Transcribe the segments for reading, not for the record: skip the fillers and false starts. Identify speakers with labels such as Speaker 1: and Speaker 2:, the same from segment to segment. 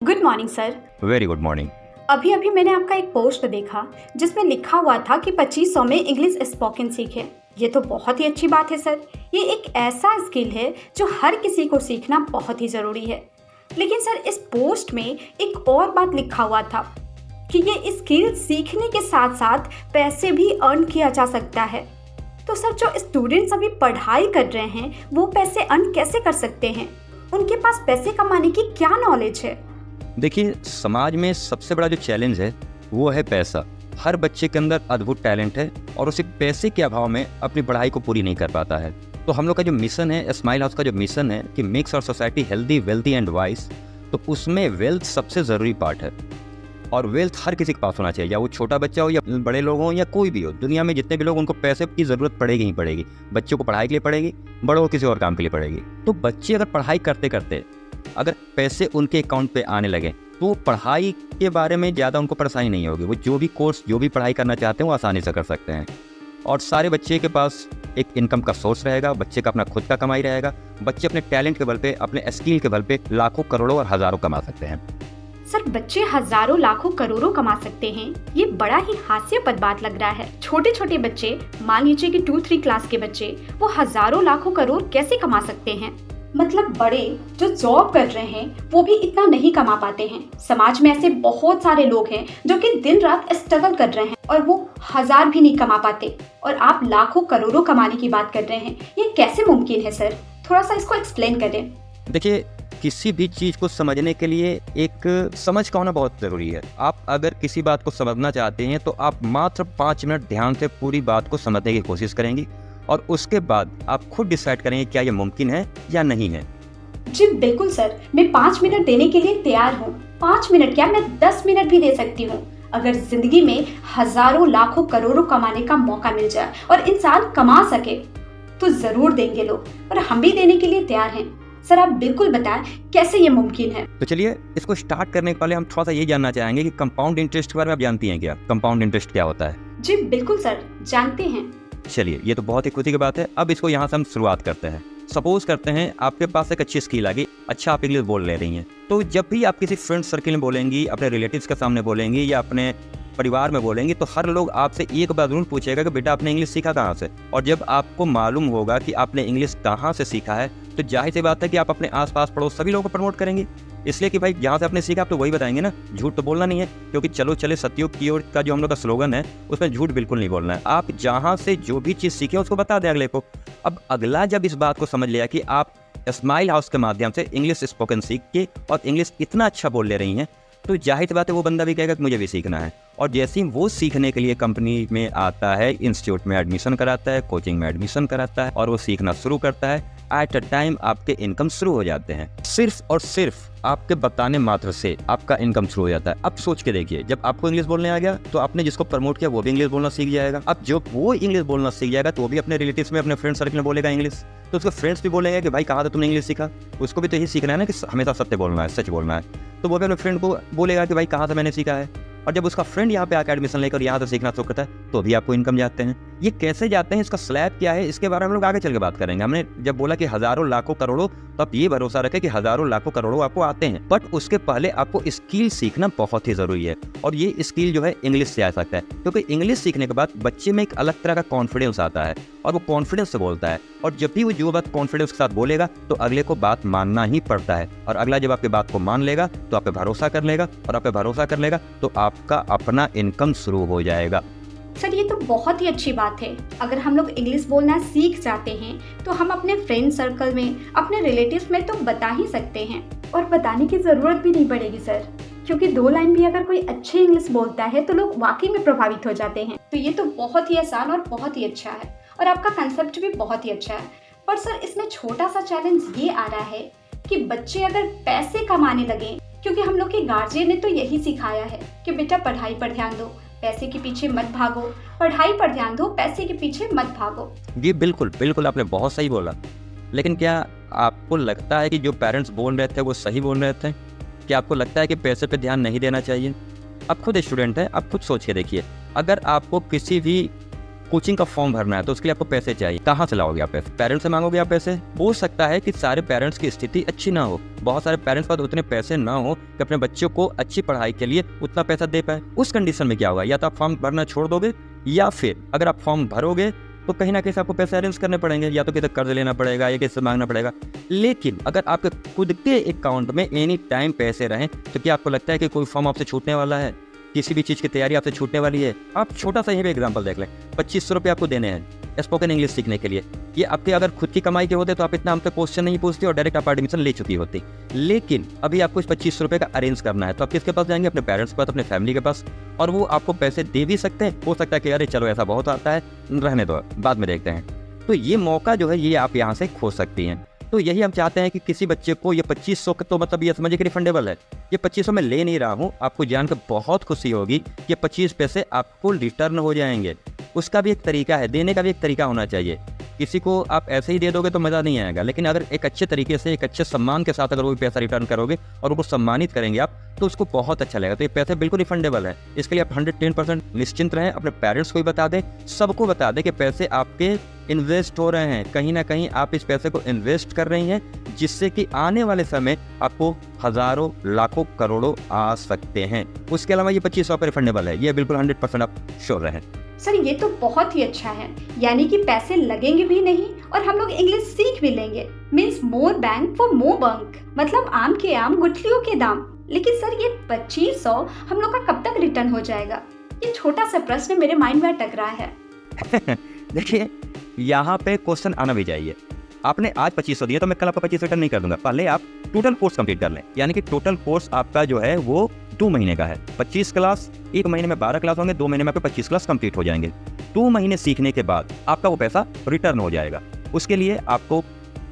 Speaker 1: Good morning sir.
Speaker 2: Very good morning.
Speaker 1: अभी अभी मैंने आपका एक पोस्ट देखा जिसमें लिखा हुआ था कि 2500 में इंग्लिश स्पोकन सीखें। ये तो बहुत ही अच्छी बात है सर। ये एक ऐसा स्किल है जो हर किसी को सीखना बहुत ही ज़रूरी है। लेकिन सर इस पोस्ट में एक और बात लिखा हुआ था कि ये स्किल सीखने के साथ साथ पैसे भी अर्न किया जा सकता है। तो सर जो स्टूडेंट्स अभी पढ़ाई कर रहे हैं वो पैसे अर्न कैसे कर सकते हैं? उनके पास पैसे कमाने की क्या नॉलेज है?
Speaker 2: देखिए, समाज में सबसे बड़ा जो चैलेंज है वो है पैसा। हर बच्चे के अंदर अद्भुत टैलेंट है और उसे पैसे के अभाव में अपनी पढ़ाई को पूरी नहीं कर पाता है। तो हम लोग का जो मिशन है, स्माइल हाउस का जो मिशन है कि makes our society healthy, wealthy and wise, तो उसमें वेल्थ सबसे ज़रूरी पार्ट है। और वेल्थ हर किसी के पास होना चाहिए, या वो छोटा बच्चा हो या बड़े लोग हों या कोई भी हो। दुनिया में जितने भी लोग, उनको पैसे की ज़रूरत पड़ेगी ही पड़ेगी। बच्चों को पढ़ाई के लिए पड़ेगी, बड़ों को किसी और काम के लिए पड़ेगी। तो बच्चे अगर पढ़ाई करते करते अगर पैसे उनके अकाउंट पे आने लगे तो पढ़ाई के बारे में ज़्यादा उनको परेशानी नहीं होगी। वो जो भी कोर्स, जो भी पढ़ाई करना चाहते हैं वो आसानी से कर सकते हैं। और सारे बच्चे के पास एक इनकम का सोर्स रहेगा, बच्चे का अपना खुद का कमाई रहेगा। बच्चे अपने टैलेंट के बल पे, अपने स्किल के बल पे लाखों, करोड़ों और हज़ारों कमा सकते हैं।
Speaker 1: सर बच्चे हजारों, लाखों, करोड़ों कमा सकते हैं, ये बड़ा ही हास्यास्पद बात लग रहा है। छोटे छोटे बच्चे, मान लीजिए कि 2-3 क्लास के बच्चे, वो हजारों, लाखों, करोड़ कैसे कमा सकते हैं? मतलब बड़े जो जॉब कर रहे हैं वो भी इतना नहीं कमा पाते हैं। समाज में ऐसे बहुत सारे लोग हैं जो कि दिन रात स्ट्रगल कर रहे हैं और वो 1000 भी नहीं कमा पाते, और आप लाखों, करोड़ों कमाने की बात कर रहे हैं। ये कैसे मुमकिन है सर? थोड़ा सा इसको एक्सप्लेन करें।
Speaker 2: देखिए, किसी भी चीज़ को समझने के लिए एक समझ का होना बहुत ज़रूरी है। आप अगर किसी बात को समझना चाहते हैं तो आप मात्र 5 मिनट ध्यान से पूरी बात को समझने की कोशिश करेंगी और उसके बाद आप खुद डिसाइड करेंगे क्या ये मुमकिन है या नहीं है।
Speaker 1: जी बिल्कुल सर, मैं 5 मिनट देने के लिए तैयार हूँ। 5 मिनट क्या, मैं 10 मिनट भी दे सकती हूँ। अगर जिंदगी में हजारों, लाखों, करोड़ों कमाने का मौका मिल जाए और इंसान कमा सके तो जरूर देंगे लोग, और हम भी देने के लिए तैयार हैं। सर आप बिल्कुल बताएं कैसे ये मुमकिन है।
Speaker 2: तो चलिए, इसको स्टार्ट करने के पहले हम थोड़ा सा ये जानना चाहेंगे कि कंपाउंड इंटरेस्ट के बारे में आप जानती हैं क्या? कंपाउंड इंटरेस्ट क्या होता है?
Speaker 1: जी बिल्कुल सर, जानते हैं।
Speaker 2: चलिए, ये तो बहुत ही खुशी की बात है। अब इसको यहाँ से हम शुरुआत करते हैं। सपोज करते हैं आपके पास एक अच्छी स्किल आ गई, अच्छा आप इंग्लिश बोल ले रही हैं। तो जब भी आप किसी फ्रेंड सर्किल में बोलेंगी, अपने रिलेटिव्स के सामने बोलेंगी या अपने परिवार में बोलेंगी, तो हर लोग आपसे एक बात जरूर पूछेगा कि बेटा आपने इंग्लिश सीखा कहाँ से। और जब आपको मालूम होगा कि आपने इंग्लिश कहाँ से सीखा है तो जाहिर सी बात है कि आप अपने आसपास पड़ोस सभी लोगों को प्रमोट करेंगे। इसलिए कि भाई जहाँ से आपने सीखा आप तो वही बताएंगे ना, झूठ तो बोलना नहीं है। क्योंकि चलो चले सतयुग की ओर का जो हम लोग का स्लोगन है उसमें झूठ बिल्कुल नहीं बोलना है। आप जहाँ से जो भी चीज़ सीखे उसको बता दें अगले को। अब अगला जब इस बात को समझ लिया कि आप स्माइल हाउस के माध्यम से इंग्लिश स्पोकन सीख के और इंग्लिश इतना अच्छा बोल ले रही हैं, तो जाहिर सी बात है वो बंदा भी कहेगा कि मुझे भी सीखना है। और जैसे ही वो सीखने के लिए कंपनी में आता है, इंस्टीट्यूट में एडमिशन कराता है, कोचिंग में एडमिशन कराता है और वो सीखना शुरू करता है, एट अ टाइम आपके इनकम शुरू हो जाते हैं। सिर्फ और सिर्फ आपके बताने मात्र से आपका इनकम शुरू हो जाता है। अब सोच के देखिए, जब आपको इंग्लिश बोलने आ गया तो आपने जिसको प्रमोट किया वो भी इंग्लिश बोलना सीख जाएगा। अब जो वो इंग्लिश बोलना सीख जाएगा तो वो भी अपने रिलेटिव्स में, अपने फ्रेंड सर्कल में बोलेगा इंग्लिश। तो उसके फ्रेंड्स भी बोलेंगे कि भाई कहाँ से तुमने इंग्लिश सीखा। उसको भी तो यही सीखना है ना कि हमेशा सत्य बोलना है, सच बोलना है। तो वो भी अपने फ्रेंड को बोलेगा कि भाई कहाँ से मैंने सीखा है। और जब उसका फ्रेंड यहाँ पे आकर एडमिशन लेकर यहाँ से सीखना शुरू करता है तो भी आपको इनकम जाते हैं। ये कैसे जाते हैं, इसका स्लैब क्या है, इसके बारे में हम लोग आगे चल के बात करेंगे। हमने जब बोला कि हजारों, लाखों, करोड़ों, तो आप ये भरोसा रखें कि हजारों, लाखों, करोड़ों आपको आते हैं। बट उसके पहले आपको स्किल सीखना बहुत ही जरूरी है। और ये स्किल जो है इंग्लिश से आ सकता है, क्योंकि इंग्लिश सीखने के बाद बच्चे में एक अलग तरह का कॉन्फिडेंस आता है और वो कॉन्फिडेंस से बोलता है। और जब भी वो जो बात कॉन्फिडेंस के साथ बोलेगा तो अगले को बात मानना ही पड़ता है। और अगला जब आपकी बात को मान लेगा तो आप पे भरोसा कर लेगा, और आप पे भरोसा कर लेगा तो आपका अपना इनकम शुरू हो जाएगा।
Speaker 1: सर ये तो बहुत ही अच्छी बात है। अगर हम लोग इंग्लिश बोलना सीख जाते हैं तो हम अपने फ्रेंड सर्कल में, अपने रिलेटिव्स में तो बता ही सकते हैं, और बताने की ज़रूरत भी नहीं पड़ेगी सर। क्योंकि 2 लाइन भी अगर कोई अच्छी इंग्लिश बोलता है तो लोग वाकई में प्रभावित हो जाते हैं। तो ये तो बहुत ही आसान और बहुत ही अच्छा है, और आपका कंसेप्ट भी बहुत ही अच्छा है। पर सर इसमें छोटा सा चैलेंज ये आ रहा है कि बच्चे अगर पैसे कमाने लगे, क्योंकि हम लोग के गार्जियन ने तो यही सिखाया है कि बेटा पढ़ाई पर ध्यान दो, पैसे के पीछे मत भागो, पढ़ाई पर ध्यान दो, पैसे के पीछे मत भागो।
Speaker 2: जी बिल्कुल बिल्कुल, आपने बहुत सही बोला। लेकिन क्या आपको लगता है कि जो पेरेंट्स बोल रहे थे वो सही बोल रहे थे? क्या आपको लगता है कि पैसे पे ध्यान नहीं देना चाहिए? आप खुद स्टूडेंट हैं, आप खुद सोच के देखिए। अगर आपको किसी भी कोचिंग का फॉर्म भरना है तो उसके लिए आपको पैसे चाहिए। कहाँ से लाओगे आप पैसे? पेरेंट्स से मांगोगे आप पैसे? हो सकता है कि सारे पेरेंट्स की स्थिति अच्छी ना हो, बहुत सारे पेरेंट्स के पास उतने पैसे ना हो कि अपने बच्चों को अच्छी पढ़ाई के लिए उतना पैसा दे पाए। उस कंडीशन में क्या होगा, या तो आप फॉर्म भरना छोड़ दोगे, या फिर अगर आप फॉर्म भरोगे तो कहीं ना कहीं से आपको पैसे अरेंज करने पड़ेंगे, या तो किसी कर्ज लेना पड़ेगा या किसी से मांगना पड़ेगा। लेकिन अगर आपके खुद के अकाउंट में एनी टाइम पैसे रहें तो क्या आपको लगता है कि कोई फॉर्म आपसे छूटने वाला है? किसी भी चीज़ की तैयारी आपसे छूटने वाली है? आप छोटा सा यहीं पे एग्जांपल देख लें, 2500 रुपये आपको देने हैं स्पोकन इंग्लिश सीखने के लिए। ये आपके अगर खुद की कमाई के होते तो आप इतना हमसे क्वेश्चन नहीं पूछते और डायरेक्ट आप एडमिशन ले चुकी होती। लेकिन अभी आपको इस 2500 रुपये का अरेंज करना है तो आप किसके पास जाएंगे? अपने पेरेंट्स के पास, अपने फैमिली के पास। और वो आपको पैसे दे भी सकते हैं, हो सकता है कि अरे चलो ऐसा बहुत आता है, रहने दो, बाद में देखते हैं। तो ये मौका जो है ये आप यहाँ से खो सकती हैं। तो यही हम चाहते हैं कि किसी बच्चे को ये 2500 का, तो मतलब ये समझिए कि रिफंडेबल है। ये 2500 मैं ले नहीं रहा हूँ, आपको जानकर बहुत खुशी होगी कि 25 पैसे आपको रिटर्न हो जाएंगे। उसका भी एक तरीका है, देने का भी एक तरीका होना चाहिए। किसी को आप ऐसे ही दे दोगे तो मज़ा नहीं आएगा, लेकिन अगर एक अच्छे तरीके से, एक अच्छे सम्मान के साथ अगर वो पैसा रिटर्न करोगे और उनको सम्मानित करेंगे आप, तो उसको बहुत अच्छा लगेगा। तो ये पैसे बिल्कुल रिफंडेबल है। इसके लिए आप 110% निश्चिंत रहें। अपने पेरेंट्स को भी बता दें, सबको बता दें कि पैसे आपके इन्वेस्ट हो रहे हैं, कहीं ना कहीं आप इस पैसे को इन्वेस्ट कर रही हैं, जिससे कि आने वाले समय आपको हज़ारों, लाखों, करोड़ों आ सकते हैं। उसके अलावा ये 2500 रुपये रिफंडेबल है, ये बिल्कुल 100% आप श्योर रहें।
Speaker 1: सर ये तो बहुत ही अच्छा है, यानी कि पैसे लगेंगे भी नहीं और हम लोग इंग्लिश सीख भी लेंगे। Means more bang for more bunk, मतलब आम के आम गुठलियों के दाम। लेकिन सर ये 2500 हम लोग का कब तक रिटर्न हो जाएगा? ये छोटा सा प्रश्न मेरे माइंड में अटक रहा है।
Speaker 2: देखिए, यहाँ पे क्वेश्चन आना भी चाहिए। आपने आज 2500 दिया तो मैं कल आपका 25 रिटर्न नहीं कर दूंगा। पहले आप टोटल कोर्स कंप्लीट कर लें, यानी कि टोटल कोर्स आपका जो है वो 2 महीने का है। 25 क्लास, 1 महीने में 12 क्लास होंगे, 2 महीने में आपके 25 क्लास कंप्लीट हो जाएंगे। 2 महीने सीखने के बाद आपका वो पैसा रिटर्न हो जाएगा। उसके लिए आपको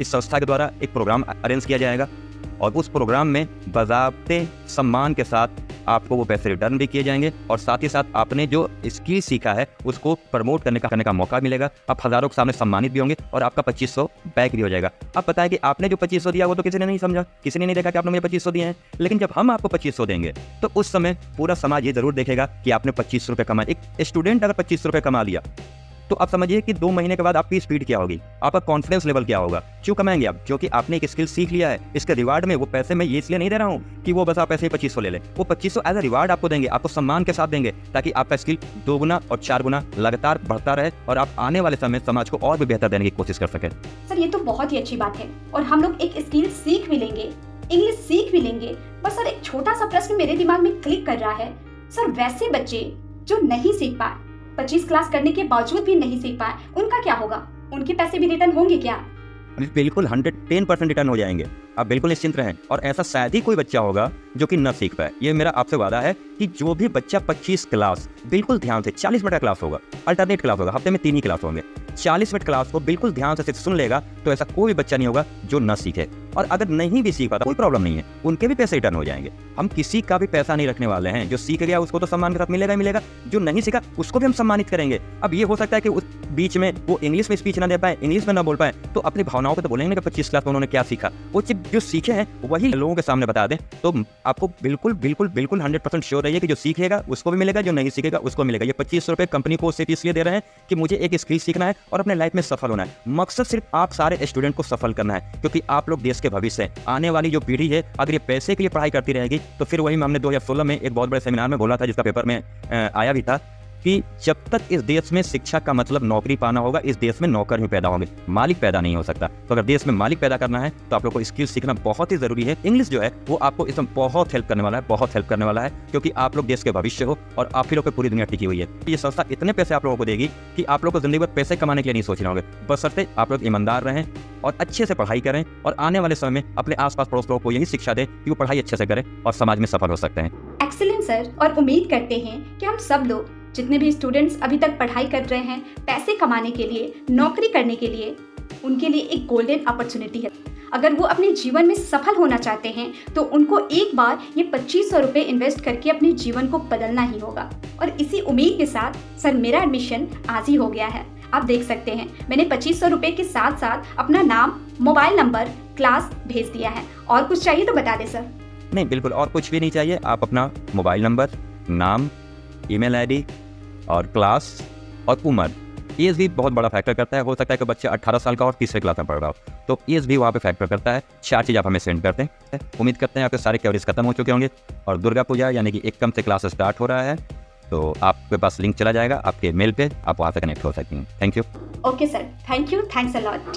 Speaker 2: इस संस्था के द्वारा एक प्रोग्राम अरेंज किया जाएगा और उस प्रोग्राम में बाज़ाब्ते सम्मान के साथ आपको वो पैसे रिटर्न भी किए जाएंगे और साथ ही साथ आपने जो स्किल सीखा है उसको प्रमोट करने का मौका मिलेगा। आप हज़ारों के सामने सम्मानित भी होंगे और आपका 2500 बैक भी हो जाएगा। आप बताएं कि आपने जो 2500 दिया वो तो किसी ने नहीं समझा, किसी ने नहीं देखा कि आपने मुझे 2500 दिए हैं। लेकिन जब हम आपको 2500 देंगे तो उस समय पूरा समाज ये जरूर देखेगा कि आपने 2500 रुपये कमाए। एक स्टूडेंट अगर 2500 रुपये कमा लिया तो आप समझिए कि 2 महीने के बाद आपकी स्पीड क्या होगी, आपका कॉन्फिडेंस लेवल क्या होगा। क्यों कमाएंगे आप? क्योंकि आपने एक स्किल सीख लिया है। इसके रिवार्ड में वो पैसे मैं ये इसलिए नहीं दे रहा हूँ कि वो बस आप ऐसे ही 2500 ले लें। वो 2500 एज अ रिवार्ड आपको देंगे, आपको सम्मान के साथ देंगे, ताकि आपका स्किल 2 गुना और 4 गुना लगातार बढ़ता रहे और आप आने वाले समय समाज को और भी बेहतर देने की कोशिश कर सकें।
Speaker 1: सर ये तो बहुत ही अच्छी बात है और हम लोग एक स्किल सीख भी लेंगे, इंग्लिश सीख भी लेंगे। बस सर एक छोटा सा प्रश्न मेरे दिमाग में क्लिक कर रहा है। सर वैसे बच्चे जो नहीं सीख पाए, 25 क्लास करने के बावजूद भी नहीं सीख पाए, उनका क्या होगा? उनके पैसे भी रिटर्न होंगे क्या?
Speaker 2: बिल्कुल 110% रिटर्न हो जाएंगे, आप बिल्कुल निश्चिंत रहें। और ऐसा शायद ही कोई बच्चा होगा जो कि न सीख पाए। ये मेरा आपसे वादा है कि जो भी बच्चा 25 क्लास बिल्कुल ध्यान से, 40 मिनट का क्लास होगा, अल्टरनेट क्लास होगा, हफ्ते में 3 ही क्लास होंगे, 40 मिनट क्लास को बिल्कुल ध्यान से सिर्फ सुन लेगा तो ऐसा कोई भी बच्चा नहीं होगा जो न सीखे। और अगर नहीं भी सीख पाता कोई प्रॉब्लम नहीं है, उनके भी पैसे रिटर्न हो जाएंगे। हम किसी का भी पैसा नहीं रखने वाले हैं। जो सीख गया उसको तो सम्मान के साथ मिलेगा ही मिलेगा, जो नहीं सीखा उसको भी हम सम्मानित करेंगे। अब ये हो सकता है कि उस बीच में वो इंग्लिश में स्पीच ना दे पाए, इंग्लिश में ना बोल पाए, तो अपनी भावनाओं को तो बोलेंगे कि 25 क्लास में उन्होंने क्या सीखा। वो जो सीखे हैं वही लोगों के सामने बता दें तो आपको बिल्कुल बिल्कुल बिल्कुल 100% श्योर रहिए कि जो सीखेगा उसको भी मिलेगा, जो नहीं सीखेगा उसको मिलेगा। ये 2500 रुपये कंपनी को सिर्फ इसलिए दे रहे हैं कि मुझे एक स्किल सीखना है और अपने लाइफ में सफल होना है। मकसद सिर्फ आप सारे स्टूडेंट को सफल करना है, क्योंकि आप लोग देश के भविष्य हैं। आने वाली जो पीढ़ी है अगर ये पैसे के लिए पढ़ाई करती रहेगी तो फिर वही हमने 2016 में एक बहुत बड़े सेमिनार में बोला था, जिसका पेपर में आया भी था, कि जब तक इस देश में शिक्षा का मतलब नौकरी पाना होगा, इस देश में नौकर ही पैदा होंगे, मालिक पैदा नहीं हो सकता। तो अगर देश में मालिक पैदा करना है तो आप लोग को स्किल सीखना बहुत ही जरूरी है। इंग्लिश जो है वो आपको इसमें बहुत हेल्प करने वाला है, बहुत हेल्प करने वाला है, क्योंकि आप लोग देश के भविष्य हो और आप ही लोग पे पूरी दुनिया टिकी हुई है। ये संस्था इतने पैसे आप लोगों को देगी कि आप लोग को जिंदगी भर पैसे कमाने के लिए नहीं सोचना होगा, बशर्ते आप लोग ईमानदार रहें और अच्छे से पढ़ाई करें और आने वाले समय में अपने आसपास पड़ोस लोगों को यही शिक्षा दें कि वो पढ़ाई अच्छे से करें और समाज में सफल हो सकते हैं।
Speaker 1: एक्सीलेंट सर, और उम्मीद करते हैं कि हम सब लोग जितने भी स्टूडेंट्स अभी तक पढ़ाई कर रहे हैं, पैसे कमाने के लिए, नौकरी करने के लिए, उनके लिए एक गोल्डन अपॉर्चुनिटी है। अगर वो अपने जीवन में सफल होना चाहते हैं तो उनको एक बार ये 2500 रुपये इन्वेस्ट करके अपने जीवन को बदलना ही होगा। और इसी उम्मीद के साथ सर मेरा एडमिशन आज ही हो गया है। आप देख सकते हैं मैंने 2500 रुपये के साथ साथ अपना नाम, मोबाइल नंबर, क्लास भेज दिया है। और कुछ चाहिए तो बता दें सर।
Speaker 2: नहीं, बिल्कुल और कुछ भी नहीं चाहिए। आप अपना मोबाइल नंबर, नाम, ईमेल आईडी और क्लास और उम्र एज भी बहुत बड़ा फैक्टर करता है। हो सकता है कि बच्चा 18 साल का और तीसरे क्लास में पढ़ रहा हो, तो एज भी वहाँ पे फैक्टर करता है। 4 चीज़ आप हमें सेंड करते हैं। उम्मीद करते हैं आपके सारे कवरेज खत्म हो चुके होंगे और दुर्गा पूजा यानी कि एकम से क्लास स्टार्ट हो रहा है, तो आपके पास लिंक चला जाएगा आपके मेल पे, आप वहाँ से कनेक्ट हो सकती हैं। Thank you.
Speaker 1: Okay sir, thank you, thanks a lot.